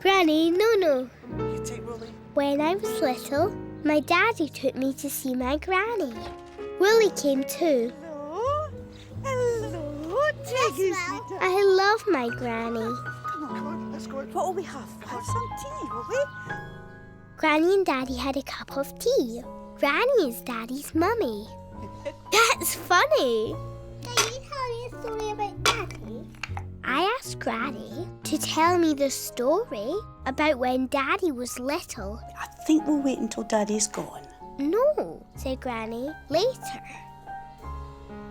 Granny, no. You take Wolly. When I was little, my daddy took me to see my granny. Wolly came too. Hello, Tiggy. I love my granny. Come on, let's go. What will we have? We'll have some tea, will we? Granny and Daddy had a cup of tea. Granny is Daddy's mummy. That's funny. Can you tell me a story about Daddy? I asked Granny to tell me the story about when Daddy was little. I think we'll wait until Daddy's gone. No, said Granny, later.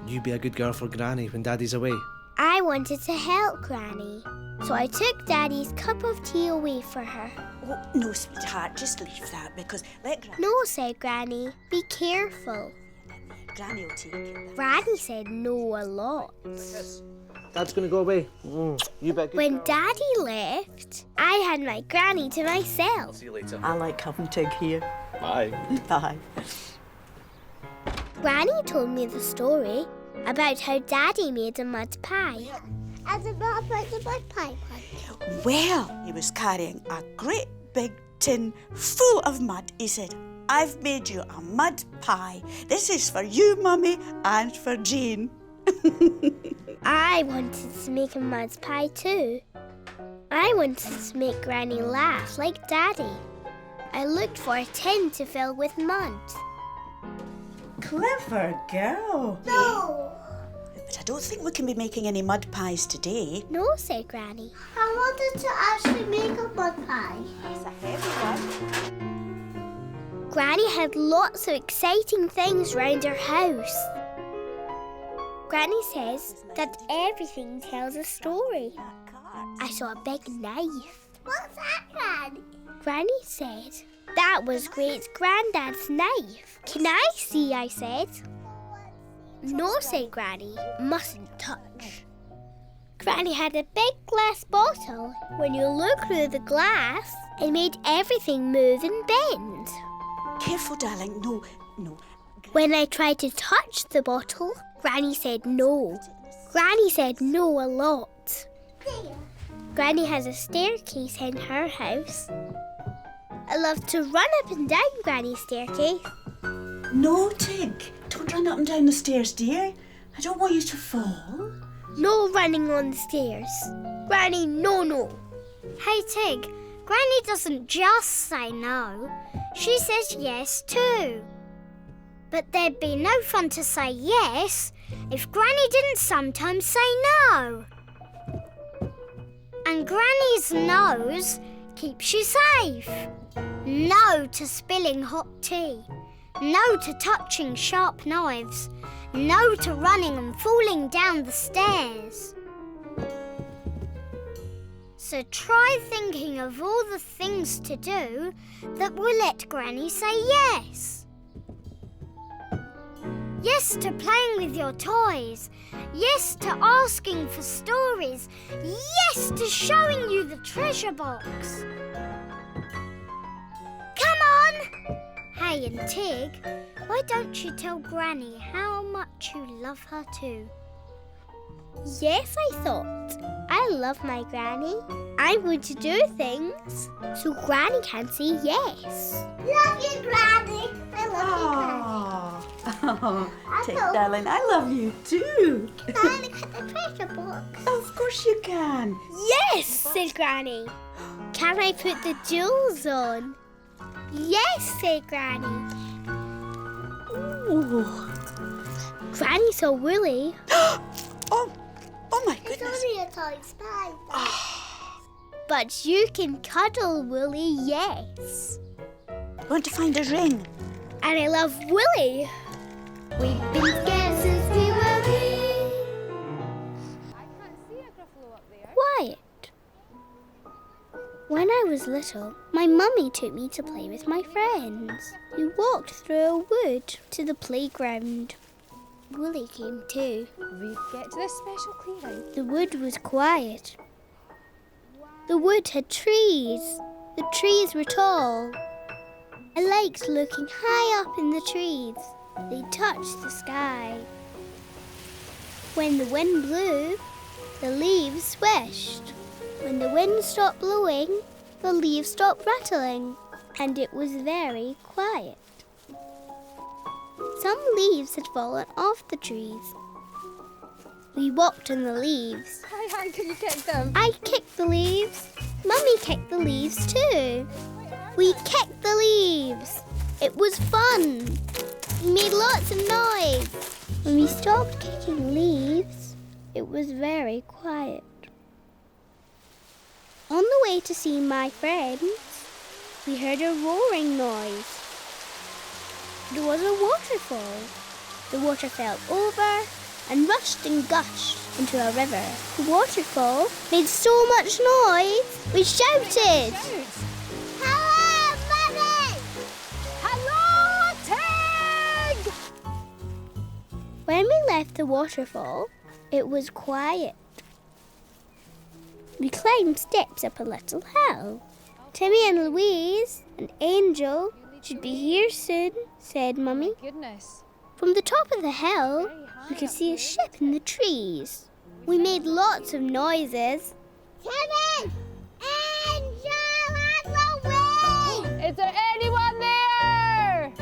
You be a good girl for Granny when Daddy's away. I wanted to help Granny, so I took Daddy's cup of tea away for her. Oh, no, sweetheart, just leave that because let Granny... No, said Granny, be careful. Granny will take it. Granny said no a lot. Dad's gonna go away. You bet. When Daddy left, I had my Granny to myself. See you later. I like having Tig here. Bye. Bye. Granny told me the story about how Daddy made a mud pie. And about the mud pie one. Well, he was carrying a great big tin full of mud. He said, I've made you a mud pie. This is for you, Mummy, and for Jane. I wanted to make a mud pie too. I wanted to make Granny laugh like Daddy. I looked for a tin to fill with mud. Clever girl. No. But I don't think we can be making any mud pies today. No, said Granny. I wanted to actually make a mud pie. It's a heavy one. Granny had lots of exciting things round her house. Granny says that everything tells a story. I saw a big knife. What's that, Granny? Granny said that was Great Granddad's knife. Can I see? I said. No, said Granny. Mustn't touch. Granny had a big glass bottle. When you look through the glass, it made everything move and bend. Careful, darling. No. When I tried to touch the bottle, Granny said no. Granny said no a lot. Granny has a staircase in her house. I love to run up and down Granny's staircase. No, Tig. Don't run up and down the stairs, dear. I don't want you to fall. No running on the stairs. Granny, no. Hey, Tig. Granny doesn't just say no. She says yes too. But there'd be no fun to say yes if Granny didn't sometimes say no. And Granny's no's keeps you safe. No to spilling hot tea. No to touching sharp knives. No to running and falling down the stairs. So try thinking of all the things to do that will let Granny say yes. Yes to playing with your toys. Yes to asking for stories. Yes to showing you the treasure box. Come on! Hey, and Tig, why don't you tell Granny how much you love her too? Yes, I thought. I love my Granny. I'm going to do things so Granny can say yes. Love you, Granny. I love you, Granny. Oh, Tig, darling, I love you too. Can I look at the treasure box? Of course you can. Yes, said Granny. Can I put the jewels on? Yes, said Granny. Ooh. Granny saw Wolly. Oh my goodness. It's only a toy spider. But you can cuddle Wolly, yes. I want to find a ring. And I love Wolly. We've been scared since we were wee. I can't see a gruffalo up there. Quiet. When I was little, my mummy took me to play with my friends. We walked through a wood to the playground. Wolly came too. We get to this special clearing. The wood was quiet. The wood had trees. The trees were tall. I liked looking high up in the trees. They touched the sky. When the wind blew, the leaves swished. When the wind stopped blowing, the leaves stopped rattling, and it was very quiet. Some leaves had fallen off the trees. We walked on the leaves. Hi, can you kick them? I kicked the leaves. Mummy kicked the leaves too. We kicked the leaves. It was fun. We made lots of noise. When we stopped kicking leaves, it was very quiet. On the way to see my friends, we heard a roaring noise. There was a waterfall. The water fell over and rushed and gushed into a river. The waterfall made so much noise, we shouted. Hello, Mummy! Hello, Tig! When we left the waterfall, it was quiet. We climbed steps up a little hill. Timmy and Louise and Angel should be here soon, said Mummy. Goodness. From the top of the hill, we could see a ship in the trees. We made lots of noises. Timmy! Angel and Louise! Is there anyone there?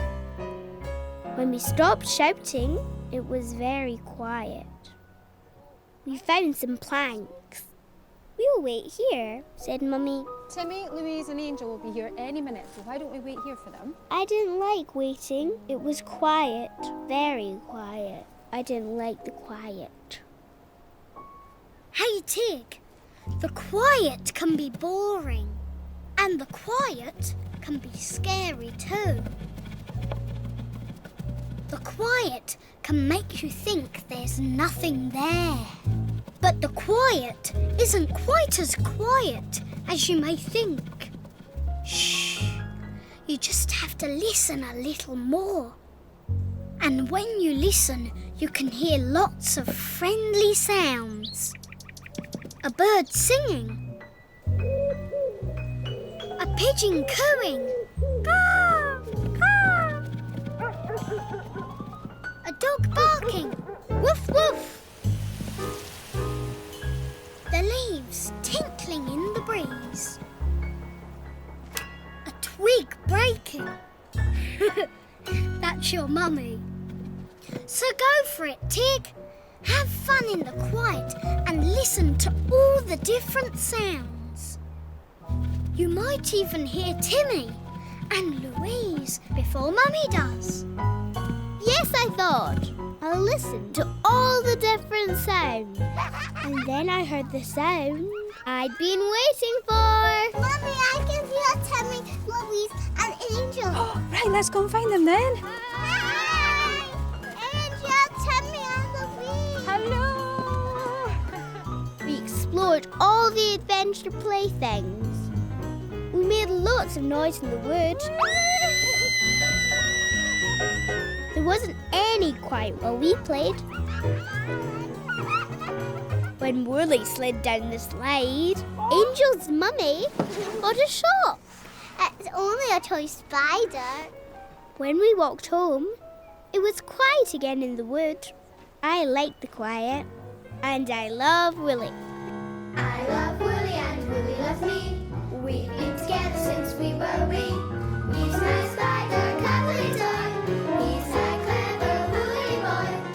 When we stopped shouting, it was very quiet. We found some planks. We'll wait here, said Mummy. Timmy, Louise and Angel will be here any minute, so why don't we wait here for them? I didn't like waiting. It was quiet, very quiet. I didn't like the quiet. Hey, Tig, the quiet can be boring, and the quiet can be scary too. The quiet can make you think there's nothing there. But the quiet isn't quite as quiet as you may think. Shh. You just have to listen a little more. And when you listen, you can hear lots of friendly sounds. A bird singing. A pigeon cooing. Caw, caw. A dog barking. Woof, woof. The leaves tinkling in the breeze. A twig breaking. That's your mummy. So go for it, Tig. Have fun in the quiet and listen to all the different sounds. You might even hear Timmy and Louise before Mummy does. Yes, I thought. I'll listen to all the different sounds. And then I heard the sound I'd been waiting for. Mummy, I can hear Timmy, Louise and Angel. Oh, right, let's go and find them then. Hi! Angel, Timmy and Louise. Hello! We explored all the adventure playthings. We made lots of noise in the woods. There wasn't any quiet while we played. When Wolly slid down the slide, Angel's mummy got a shock. It's only a toy spider. When we walked home, it was quiet again in the wood. I liked the quiet, and I love Wolly. I love Wolly and Wolly loves me. We've been together since we were wee. He's nice.